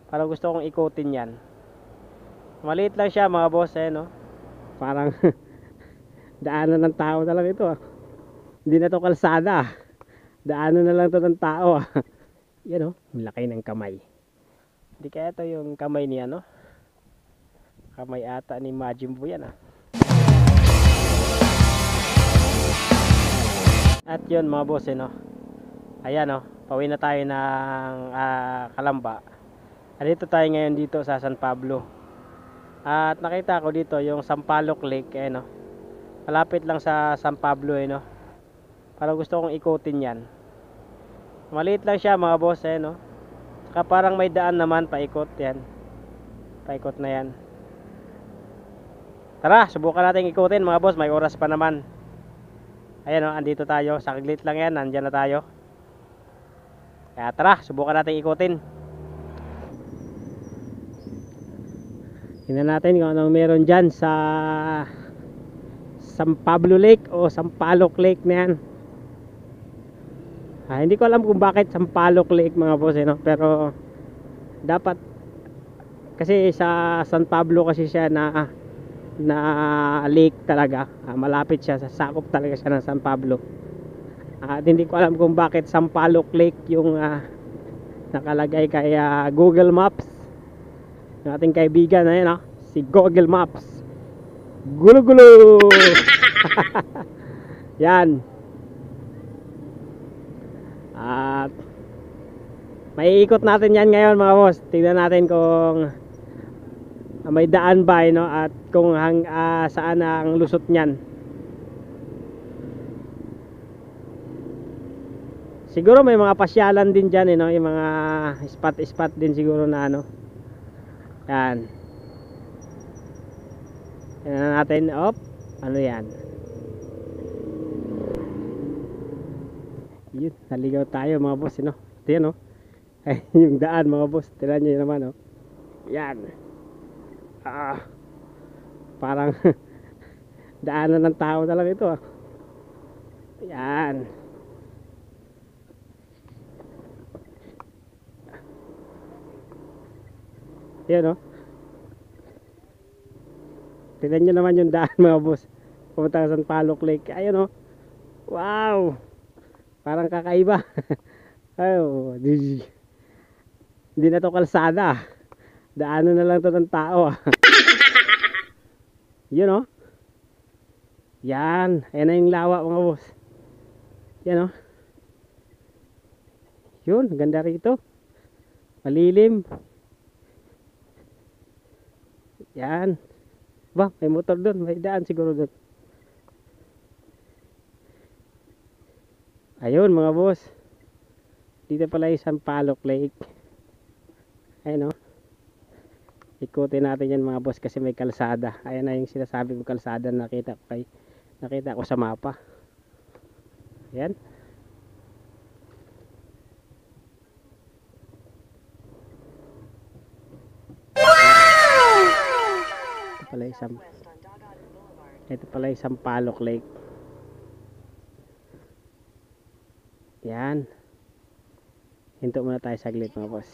Parang gusto kong ikutin yan. Maliit lang siya mga boss no? Parang daanan ng tao na lang ito Hindi na to kalsada Daanan na lang to ng tao Yan laki ng kamay. Hindi kaya ito yung kamay niya kamay ata ni Majin Buu yan At yun mga boss ayan pauwi na tayo ng Calamba. Dito tayo ngayon dito sa San Pablo. At nakita ko dito yung Sampaloc Lake malapit lang sa San Pablo Parang gusto kong ikutin yan. Maliit lang siya mga boss Saka parang may daan naman paikot yan. Paikot na yan. Tara, subukan natin ikutin mga boss, may oras pa naman. Ayan andito tayo, saglit lang yan, nandyan na tayo. Kaya tara, subukan natin ikutin. Tingnan natin kung anong meron dyan sa San Pablo Lake o Sampaloc Lake na yan. Hindi ko alam kung bakit Sampaloc Lake mga boss pero dapat kasi sa San Pablo kasi siya na lake talaga. Malapit siya, sa sakop talaga siya ng San Pablo. At hindi ko alam kung bakit Sampaloc Lake yung nakalagay kay Google Maps. Yung ating kaibigan si Google Maps. Gulo-gulo. Yan. At may ikot natin yan ngayon mga boss. Tingnan natin kung may daan ba at kung saan ang lusot niyan. Siguro may mga pasyalan din dyan yung mga spot din siguro na yan. Tingnan natin. Ano yan? Yun, naligaw tayo mga boss Ito yan ay yung daan mga boss. Tingnan nyo naman yan. Parang daanan ng tao na lang ito yan. Yan tignan nyo naman yung daan mga boss pumunta sa Sampaloc Lake. Ayun wow, parang kakaiba. Hindi na to kalsada, daanan na lang to ng tao yun yan. Ayan na yung lawa mga boss. Yan yun, ganda rito, malilim. Yan ba, may motor doon, may daan siguro doon. Ayun mga boss, dito pala yung Sampaloc Lake. Ayun ikutin natin yan mga boss kasi may kalsada. Ayan na yung sinasabi ko kalsada, nakita ko sa mapa. Ayan. Ito pala yung Sampaloc Lake. Yan. Hinto muna tayo saglit mga boss.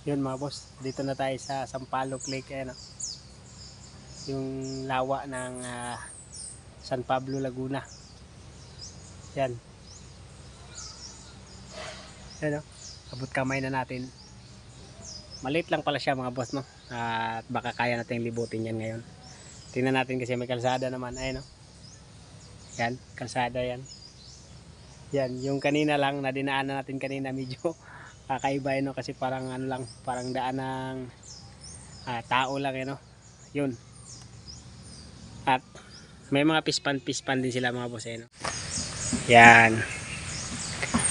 Yun mga boss, dito na tayo sa Sampaloc Lake. Yung lawa ng San Pablo, Laguna. Yan. Yan abot kamay na natin. Maliit lang pala siya mga boss at baka kaya natin libutin yan ngayon. Tingnan natin kasi may kalsada naman. Ayun yan, kalsada yan. Yan, yung kanina lang na dinaanan natin kanina medyo kakaiba kasi parang lang, parang daan ng tao lang yun. At may mga pispan din sila mga boss yan.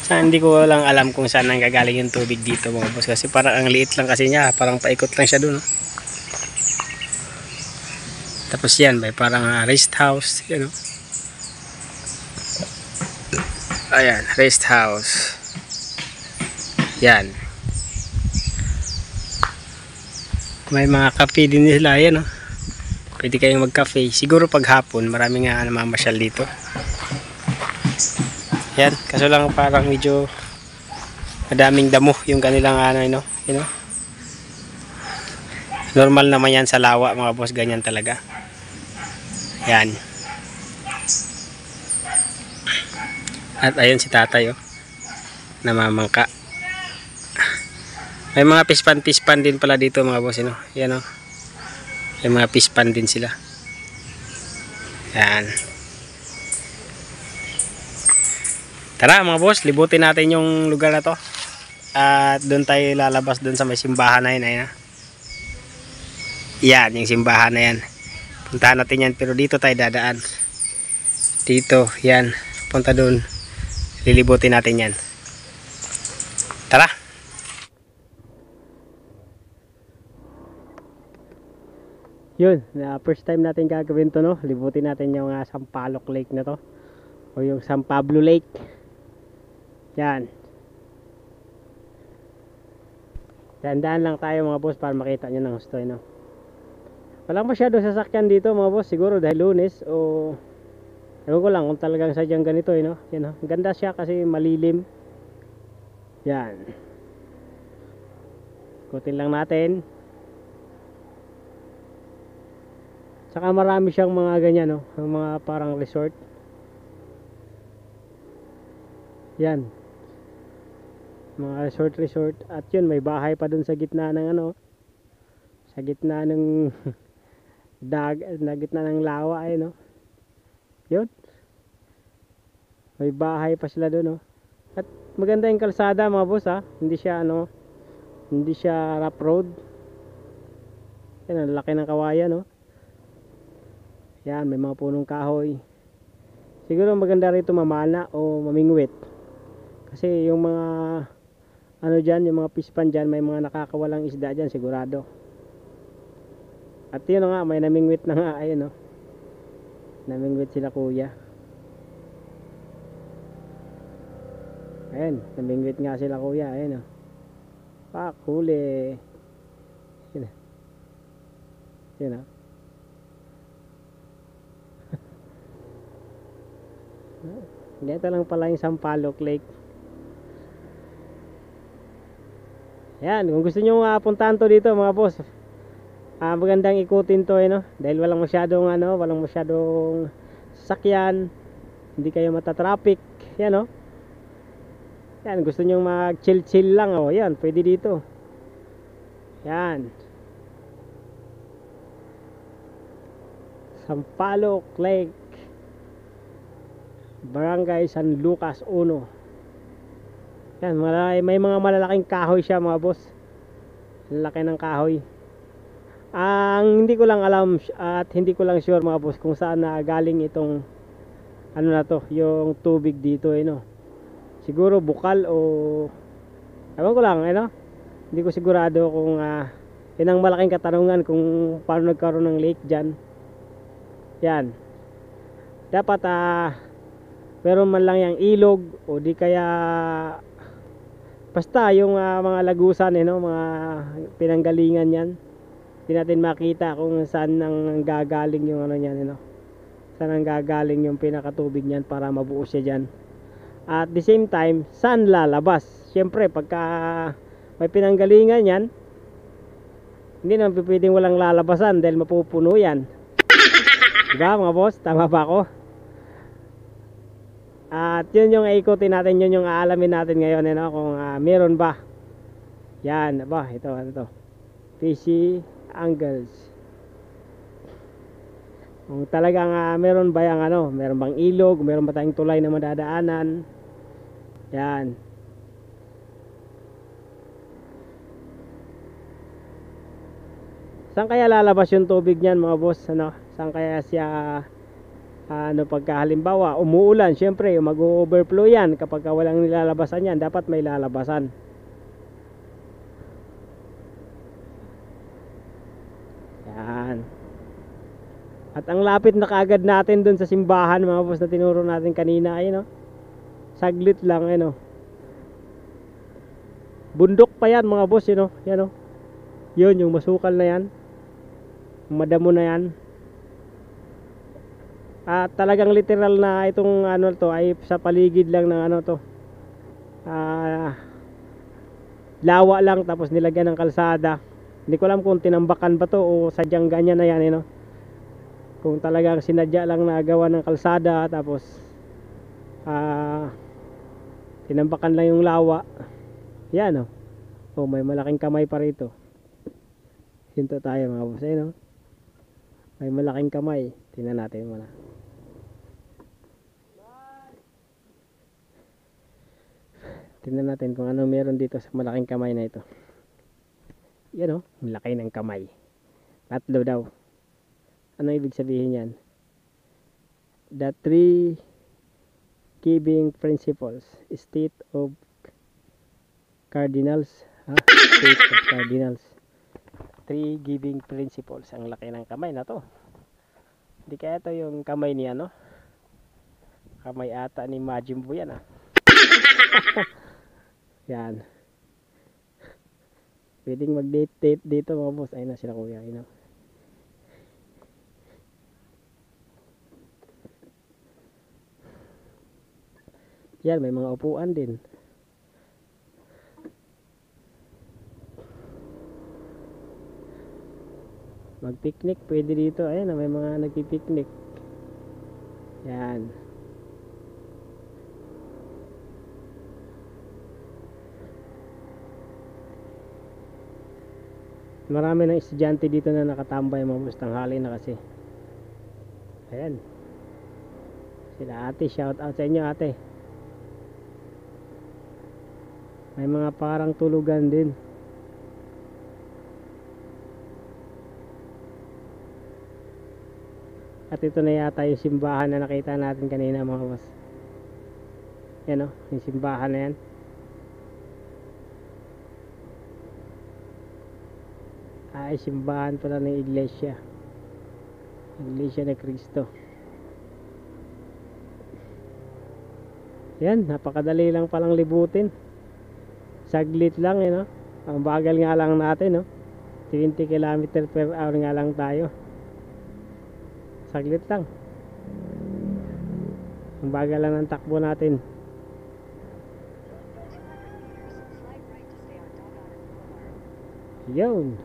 So, hindi ko lang alam kung saan nanggagaling yung tubig dito mga boss kasi parang ang liit lang kasi niya, parang paikot lang siya dun Tapos yan, may parang rest house ayan, rest house yan. May mga cafe din nila pwede kayong mag cafe siguro pag hapon. Marami nga namamasyal dito. Yan, kaso lang parang medyo madaming damo yung kanilang ano, you know. Normal naman yan sa lawa mga boss, ganyan talaga. Yan. At ayun si tatay oh, namamangka. May mga pispan din pala dito mga boss, yan oh. May mga pispan din sila. Yan. Tara mga boss, libutin natin yung lugar na to. At doon tayo lalabas doon sa may simbahan na yun. Ayun, yan, yung simbahan na yan. Puntahan natin yan, pero dito tayo dadaan. Dito, yan. Punta doon. Lilibutin natin yan. Tara. Yun, first time natin gagawin to, no? Libutin natin yung Sampaloc Lake na to. O yung San Pablo Lake. Yan. Dandaan lang tayo mga boss para makita nyo ng gusto, no? Walang masyado sasakyan dito mga boss, siguro dahil Lunes o ewan ko lang kung talagang sadyang ganito, no? Yan, no? Ganda siya kasi malilim. Yan. Ikutin lang natin. Saka marami siyang mga ganyan, no? Mga parang resort. Yan. Mga resort. At yun, may bahay pa dun sa gitna ng ano. Sa gitna ng na gitna ng lawa ay, no? Yun. May bahay pa sila dun, no? At maganda yung kalsada mga boss, ha. Hindi siya ano, hindi siya rough road. Yan, ang laki ng kawayan, no? Yan, may mga punong kahoy. Siguro maganda rito mamana o mamingwit. Kasi yung mga ano dyan, yung mga pispan dyan, may mga nakakawalang isda dyan sigurado. At yun nga, may namingwit na nga, ayun, no? Namingwit sila kuya. Ayun, namingwit nga sila kuya, ayun, no? Huli. Yun, yun, no? Dito lang pala yung Sampaloc Lake. Yan, kung gusto nyo puntahan to dito mga boss, magandang ikutin to, no? Dahil walang masyadong sasakyan, hindi kayo matatraffic. Yan, no? Yan, gusto nyo mag chill lang, oh, yan, pwede dito. Yan, Sampaloc Lake, Barangay San Lucas 1. Yan, may mga malalaking kahoy siya mga boss. Laki ng kahoy. Ang hindi ko lang alam at hindi ko lang sure mga boss kung saan na galing itong ano na to, yung tubig dito, no? Siguro bukal o ewan ko lang, no? Hindi ko sigurado kung yun ang malaking katanungan kung paano nagkaroon ng lake dyan. Yan. Dapat meron man lang yung ilog o di kaya basta yung mga lagusan, no? Mga pinanggalingan yan. Hindi natin makita kung saan nang gagaling yung ano niyan, no? Saan nang gagaling yung pinakatubig niyan para mabuo siya dyan. At the same time, saan lalabas? Siyempre pagka may pinanggalingan yan, hindi naman pwedeng walang lalabasan dahil mapupuno yan. Diba mga boss? Tama ba ako? At yun yung ikutin natin, yun yung aalamin natin ngayon, no? Kung meron ba. Yan, ba, ito, ano to? Fishy angles. Kung talagang meron ba yung ano, meron bang ilog, meron ba tayong tulay na madadaanan. Yan. Saan kaya lalabas yung tubig niyan mga boss, ano? Saan kaya siya ano, pagka halimbawa umuulan, syempre mag-overflow yan kapag walang nilalabasan yan, dapat may lalabasan. Yan. At ang lapit na kaagad natin dun sa simbahan mga boss na tinuro natin kanina, ay, no? Saglit lang, no? Bundok pa yan mga boss, no? Yan, no? Yun, yung masukal na yan, madamo na yan. At talagang literal na itong ano to ay sa paligid lang ng ano to. Lawa lang tapos nilagyan ng kalsada. Hindi ko alam kung tinambakan ba to o sadyang ganyan na yan, eh, no? Kung talagang sinadya lang na gawa ng kalsada tapos ah, tinambakan lang yung lawa. Yan, no? Oh, may malaking kamay pa rito. Hinto tayo mga boss, no? May malaking kamay. Tingnan natin muna. Tingnan natin kung ano meron dito sa malaking kamay na ito. Yan, oh, malaki ng kamay. Tatlo daw. Ano ibig sabihin yan? The three giving principles. State of cardinals. State of cardinals. Three giving principles. Ang laki ng kamay na to. Hindi kaya ito yung kamay ni ano? Kamay ata ni Majin Buu yan, ah. Yan. Pwedeng mag-date dito mga boss. Ayun na sila kuya. Ayun na. Yan, may mga upuan din. Mag-picnic pwede dito. Ayan na, may mga nagpi-picnic. Yan. Marami ng estudyante dito na nakatambay mga boss. Tanghali na kasi. Ayan. Sila ate, shout out sa inyo ate. May mga parang tulugan din. At ito na yata yung simbahan na nakita natin kanina mga boss. Yan, o, yung simbahan na yan. Ay, simbahan pala ng iglesia. Iglesia ni Cristo. Yan, napakadali lang palang libutin. Saglit lang, no? Ang bagal nga lang natin, no? 20 km per hour nga lang tayo. Saglit lang. Ang bagal lang ng takbo natin. Yun.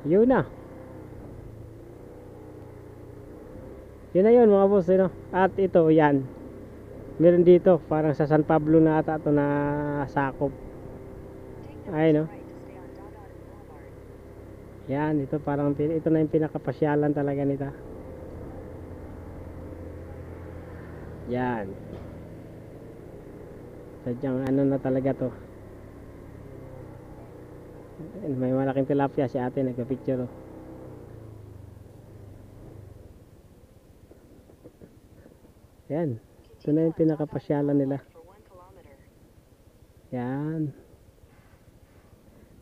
Yun na. Yun na yun mga boss, no? At ito, yan. Meron dito, parang sa San Pablo na ata ito na sakop. Ay, no? Yan, ito parang, ito na yung pinakapasyalan talaga nito. Yan. Sadyang ano na talaga to. May malaking tilapia si ate, nagpa-picture, oh. Yan. Ito na yung pinakapasyalan nila. Yan.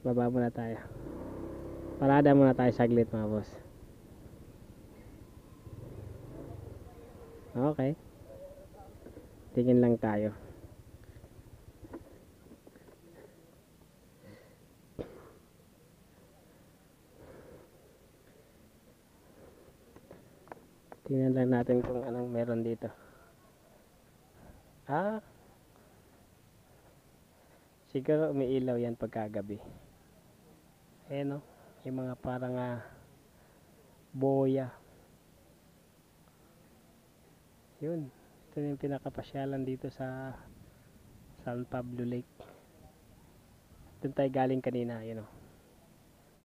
Baba muna tayo. Parada muna tayo saglit mga boss. Okay. Tingin lang tayo. Tingnan lang natin kung anong meron dito. Siguro umiilaw yan pagkagabi. Ayan, no? Yung mga parang boya. Yun. Ito yung pinakapasyalan dito sa San Pablo Lake. Doon tayo galing kanina, yun, no?